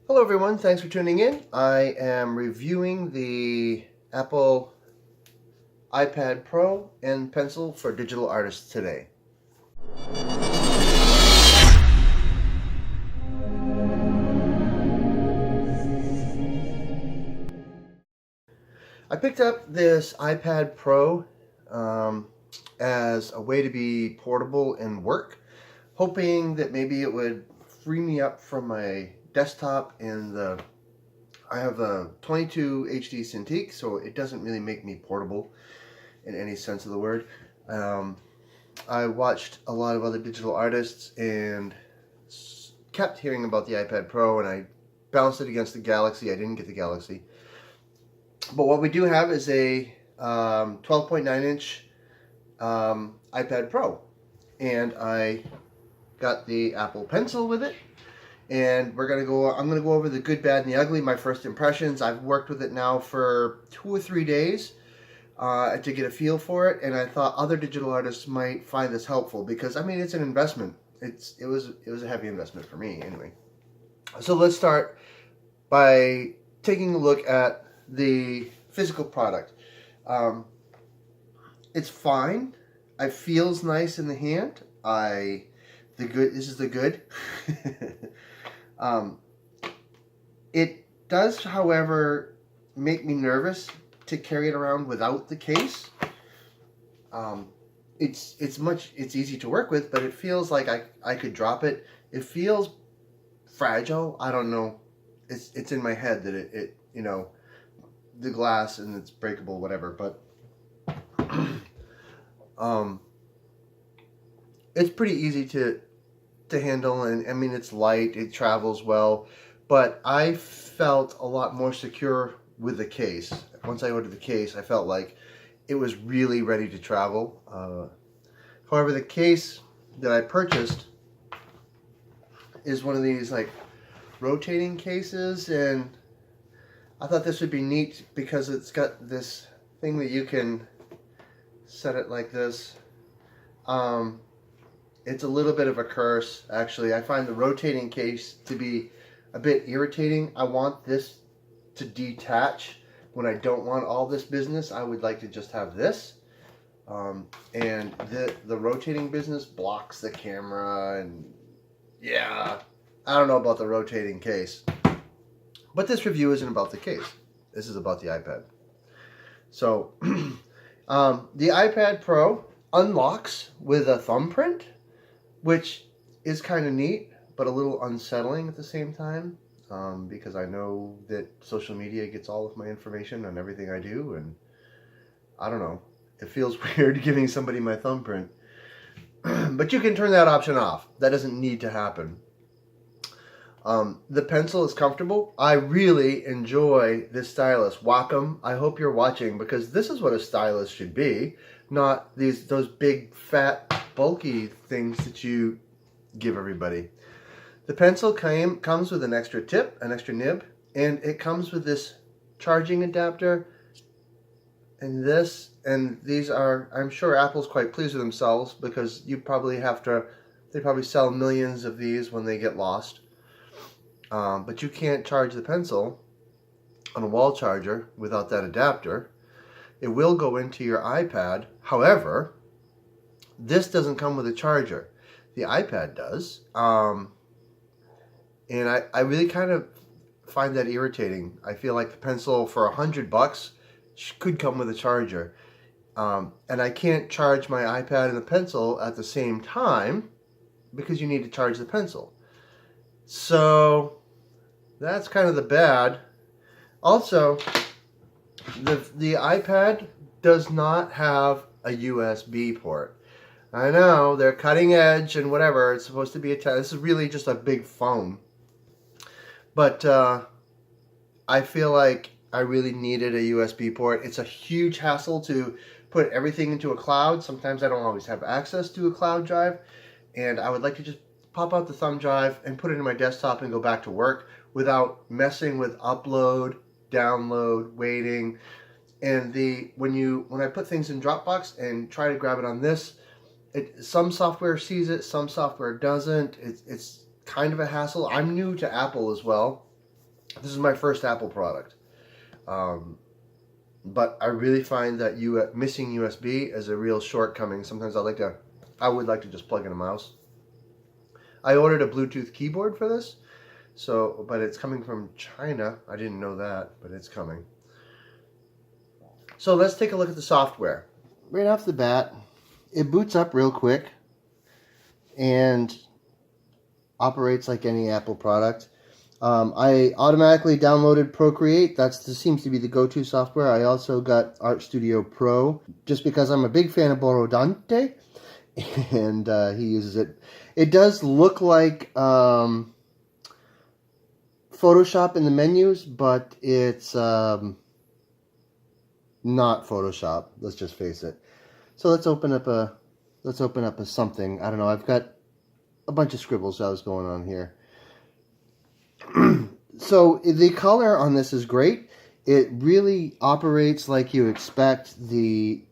Hello everyone, thanks for tuning in. I am reviewing the Apple iPad Pro and Pencil for digital artists today. I picked up this iPad Pro as a way to be portable and work, hoping that maybe it would free me up from my desktop and I have a 22 HD Cintiq, so it doesn't really make me portable in any sense of the word. I watched a lot of other digital artists and kept hearing about the iPad Pro, and I bounced it against the Galaxy. I didn't get the Galaxy. But what we do have is a 12.9-inch iPad Pro. And I got the Apple Pencil with it. And I'm gonna go over the good, bad, and the ugly, my first impressions. I've worked with it now for 2 or 3 days. To get a feel for it, and I thought other digital artists might find this helpful because I mean it's an investment. It was a heavy investment for me anyway. So let's start by taking a look at the physical product. It's fine. It feels nice in the hand. This is the good. It does, however, make me nervous to carry it around without the case. It's easy to work with, but it feels like I could drop it. It feels fragile. I don't know. It's in my head that it the glass and it's breakable, whatever. But it's pretty easy to handle, and I mean it's light. It travels well, but I felt a lot more secure with the case. Once I ordered the case, I felt like it was really ready to travel. However, the case that I purchased is one of these like rotating cases, and I thought this would be neat because it's got this thing that you can set it like this. It's a little bit of a curse, actually. I find the rotating case to be a bit irritating. I want this to detach when I don't want all this business. I would like to just have this. And the rotating business blocks the camera, and yeah, I don't know about the rotating case. But this review isn't about the case. This is about the iPad. So the iPad Pro unlocks with a thumbprint, which is kind of neat, but a little unsettling at the same time. Because I know that social media gets all of my information on everything I do, and I don't know. It feels weird giving somebody my thumbprint. But you can turn that option off. That doesn't need to happen. The pencil is comfortable. I really enjoy this stylus. Wacom, I hope you're watching, because this is what a stylus should be, not those big, fat, bulky things that you give everybody. The pencil comes with an extra tip, an extra nib, and it comes with this charging adapter and this, and these are, I'm sure Apple's quite pleased with themselves because they probably sell millions of these when they get lost. But you can't charge the pencil on a wall charger without that adapter. It will go into your iPad. However, this doesn't come with a charger. The iPad does. And I really kind of find that irritating. I feel like the pencil for $100 could come with a charger. And I can't charge my iPad and the pencil at the same time because you need to charge the pencil. So that's kind of the bad. Also, the iPad does not have a USB port. I know, they're cutting edge and whatever. It's supposed to be this is really just a big phone. But I feel like I really needed a USB port. It's a huge hassle to put everything into a cloud. Sometimes I don't always have access to a cloud drive. And I would like to just pop out the thumb drive and put it in my desktop and go back to work without messing with upload, download, waiting. And when I put things in Dropbox and try to grab it on this, some software sees it, some software doesn't. It's kind of a hassle. I'm new to Apple as well. This is my first Apple product. But I really find that missing USB is a real shortcoming. Sometimes I would like to just plug in a mouse. I ordered a Bluetooth keyboard for this, but it's coming from China. I didn't know that, but it's coming. So let's take a look at the software. Right off the bat, it boots up real quick and operates like any Apple product. I automatically downloaded Procreate. That seems to be the go-to software. I also got Art Studio Pro just because I'm a big fan of Borodante, and he uses it. It does look like Photoshop in the menus, but it's not Photoshop. Let's just face it. So let's open up a something. I don't know. I've got a bunch of scribbles that was going on here. So the color on this is great. It really operates like you expect. The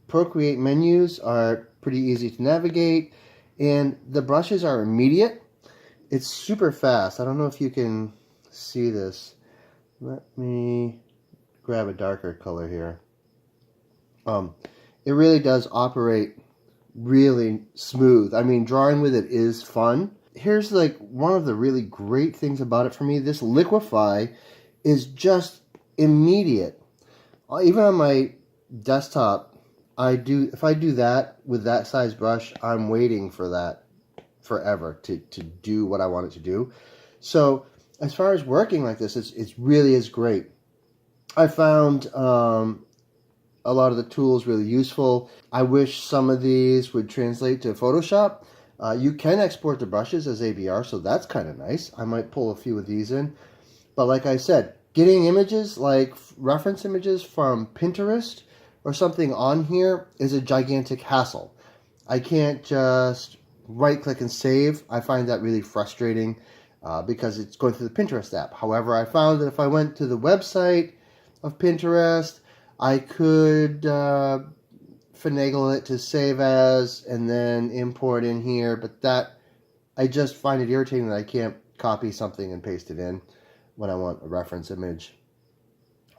Procreate menus are pretty easy to navigate, and the brushes are immediate. It's super fast. I don't know if you can see this. Let me grab a darker color here. It really does operate really smooth. I mean, drawing with it is fun. Here's like one of the really great things about it for me. This Liquify is just immediate. Even on my desktop, if I do that with that size brush, I'm waiting for that forever to do what I want it to do. So as far as working like this, it really is great. I found a lot of the tools really useful. I wish some of these would translate to Photoshop. You can export the brushes as ABR, so that's kind of nice. I might pull a few of these in. But like I said, getting images like reference images from Pinterest or something on here is a gigantic hassle. I can't just right-click and save. I find that really frustrating because it's going through the Pinterest app. However, I found that if I went to the website of Pinterest, I could finagle it to save as and then import in here, but that I just find it irritating that I can't copy something and paste it in when I want a reference image.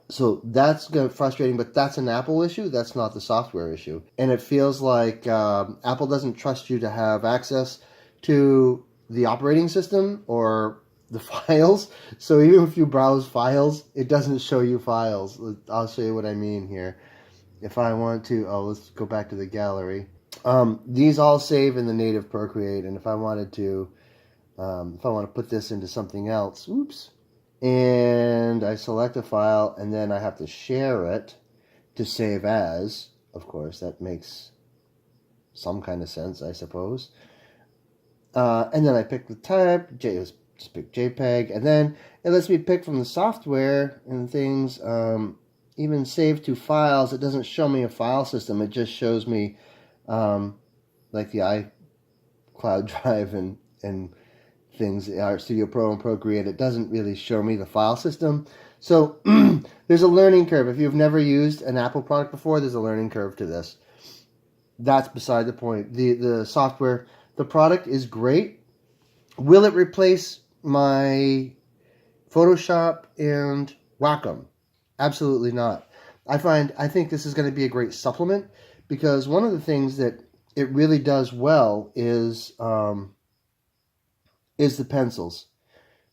So that's frustrating, but that's an Apple issue. That's not the software issue. And it feels like Apple doesn't trust you to have access to the operating system or the files. So even if you browse files, it doesn't show you files. I'll show you what I mean here. If I want to, let's go back to the gallery. These all save in the native Procreate, and if I wanted to, if I want to put this into something else, oops, and I select a file, and then I have to share it to save as, of course, that makes some kind of sense, I suppose. And then I pick the type, just pick JPEG, and then it lets me pick from the software and things. Even save to files, it doesn't show me a file system. It just shows me like the iCloud drive and things, Art Studio Pro and Procreate. It doesn't really show me the file system. So there's a learning curve. If you've never used an Apple product before, there's a learning curve to this. That's beside the point. The software, the product is great. Will it replace my Photoshop and Wacom? Absolutely not. I think this is going to be a great supplement because one of the things that it really does well is the pencils.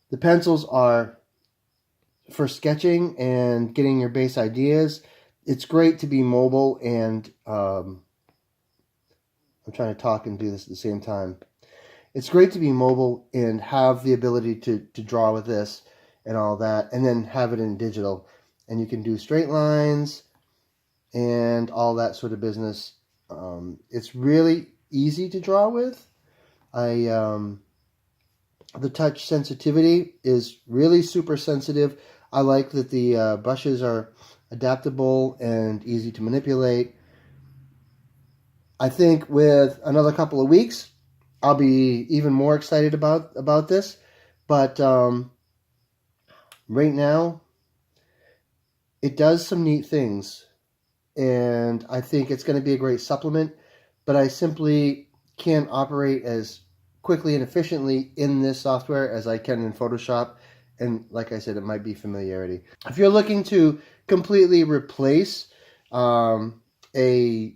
The pencils are for sketching and getting your base ideas. It's great to be mobile, and I'm trying to talk and do this at the same time. It's great to be mobile and have the ability to draw with this and all that, and then have it in digital. And you can do straight lines and all that sort of business. It's really easy to draw with. The touch sensitivity is really super sensitive. I like that the brushes are adaptable and easy to manipulate. I think with another couple of weeks, I'll be even more excited about this. But right now, it does some neat things, and I think it's going to be a great supplement, but I simply can't operate as quickly and efficiently in this software as I can in Photoshop And like I said, it might be familiarity. If you're looking to completely replace a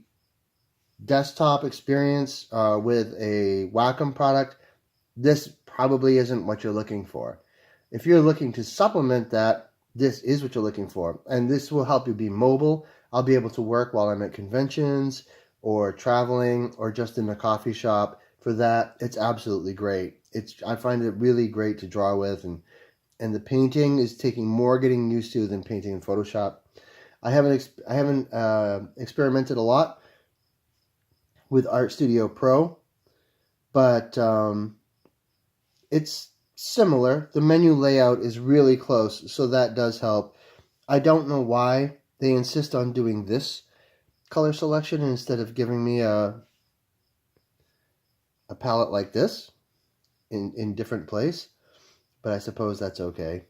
desktop experience with a Wacom product, this probably isn't what you're looking for. If you're looking to supplement that, this is what you're looking for. And this will help you be mobile. I'll be able to work while I'm at conventions or traveling or just in a coffee shop. For that, it's absolutely great. I find it really great to draw with, and the painting is taking more getting used to than painting in Photoshop. I haven't experimented a lot with Art Studio Pro, but it's similar. The menu layout is really close, so that does help. I don't know why they insist on doing this color selection instead of giving me a palette like this in different place, but I suppose that's okay.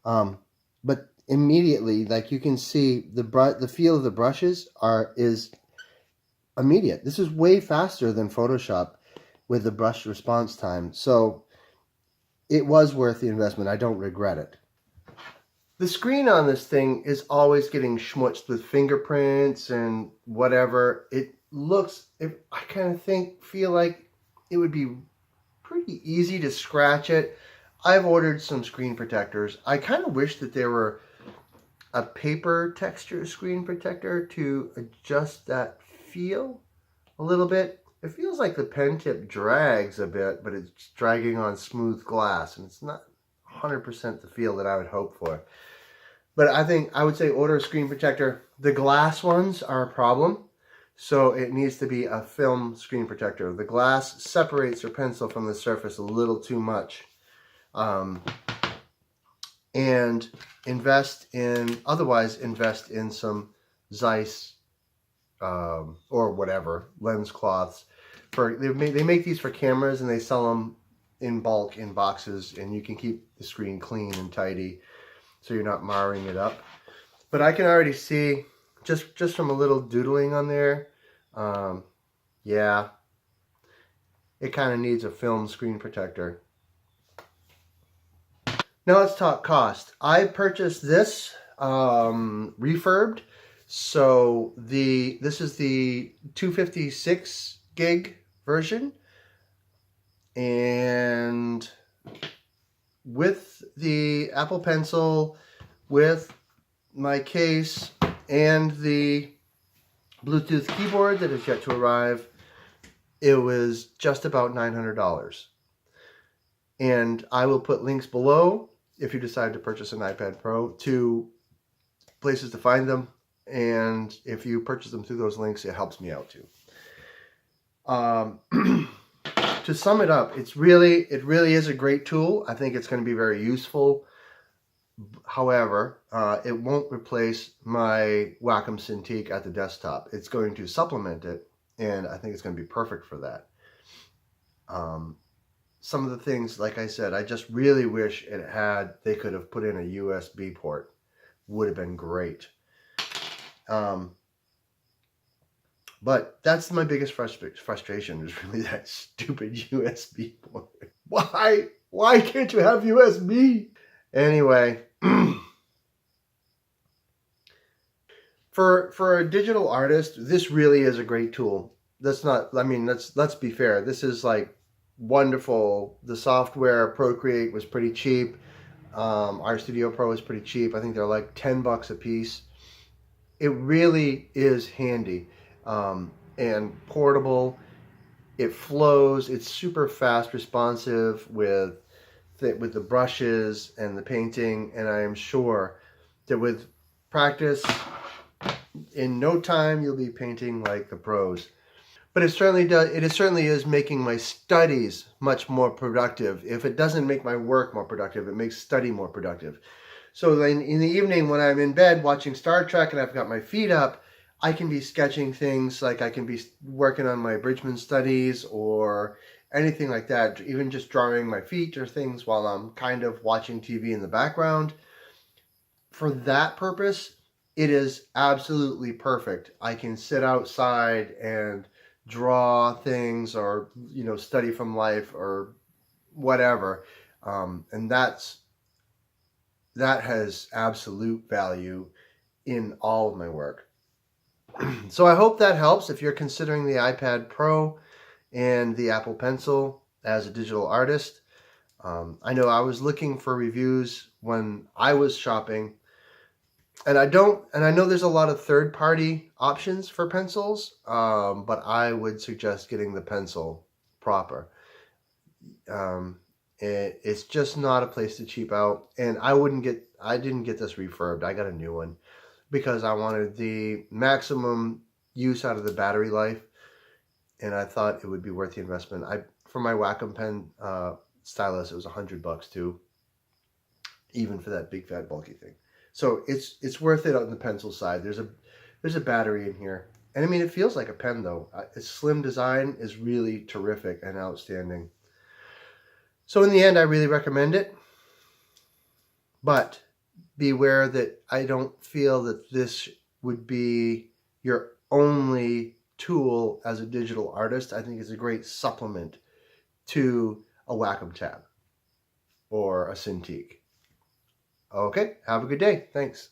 But immediately, like you can see, the feel of the brushes is immediate. This is way faster than Photoshop with the brush response time. So it was worth the investment. I don't regret it. The screen on this thing is always getting schmutzed with fingerprints and whatever. It looks, I kind of feel like it would be pretty easy to scratch it. I've ordered some screen protectors. I kind of wish that there were a paper texture screen protector to adjust that feel a little bit. It feels like the pen tip drags a bit, but it's dragging on smooth glass, and it's not 100% the feel that I would hope for. But I would say order a screen protector. The glass ones are a problem, so it needs to be a film screen protector. The glass separates your pencil from the surface a little too much. And otherwise invest in some Zeiss or whatever lens cloths. They make these for cameras, and they sell them in bulk in boxes, and you can keep the screen clean and tidy so you're not marring it up. But I can already see just from a little doodling on there, yeah, it kind of needs a film screen protector. Now let's talk cost. I purchased this refurbed. So this is the 256 gig version, and with the Apple Pencil, with my case, and the Bluetooth keyboard that is yet to arrive, it was just about $900. And I will put links below if you decide to purchase an iPad Pro to places to find them. And if you purchase them through those links, it helps me out too. To sum it up, it really is a great tool. I think it's going to be very useful. However, it won't replace my Wacom Cintiq at the desktop. It's going to supplement it, and I think it's going to be perfect for that. Some of the things, like I said, I just really wish they could have put in a USB port. Would have been great. But that's my biggest frustration, is really that stupid USB port. Why can't you have USB? Anyway, for a digital artist, this really is a great tool. Let's be fair. This is like wonderful. The software Procreate was pretty cheap. Art Studio Pro is pretty cheap. I think they're like $10 a piece. It really is handy and portable. It flows. It's super fast responsive with the brushes and the painting. And I am sure that with practice, in no time, you'll be painting like the pros. But it certainly is making my studies much more productive. If it doesn't make my work more productive, it makes study more productive. So then in the evening when I'm in bed watching Star Trek and I've got my feet up, I can be sketching things, like I can be working on my Bridgman studies or anything like that, even just drawing my feet or things while I'm kind of watching TV in the background. For that purpose, it is absolutely perfect. I can sit outside and draw things or, study from life or whatever. And that has absolute value in all of my work. So I hope that helps if you're considering the iPad Pro and the Apple Pencil as a digital artist. I know I was looking for reviews when I was shopping, and I know there's a lot of third-party options for pencils, but I would suggest getting the pencil proper. It's just not a place to cheap out, and I didn't get this refurbed. I got a new one because I wanted the maximum use out of the battery life, and I thought it would be worth the investment. For my Wacom pen stylus, it was $100 too, even for that big fat bulky thing. So it's worth it on the pencil side. There's a battery in here, and I mean it feels like a pen though. Its slim design is really terrific and outstanding. So in the end, I really recommend it, but beware that I don't feel that this would be your only tool as a digital artist. I think it's a great supplement to a Wacom tab or a Cintiq. Okay, have a good day. Thanks.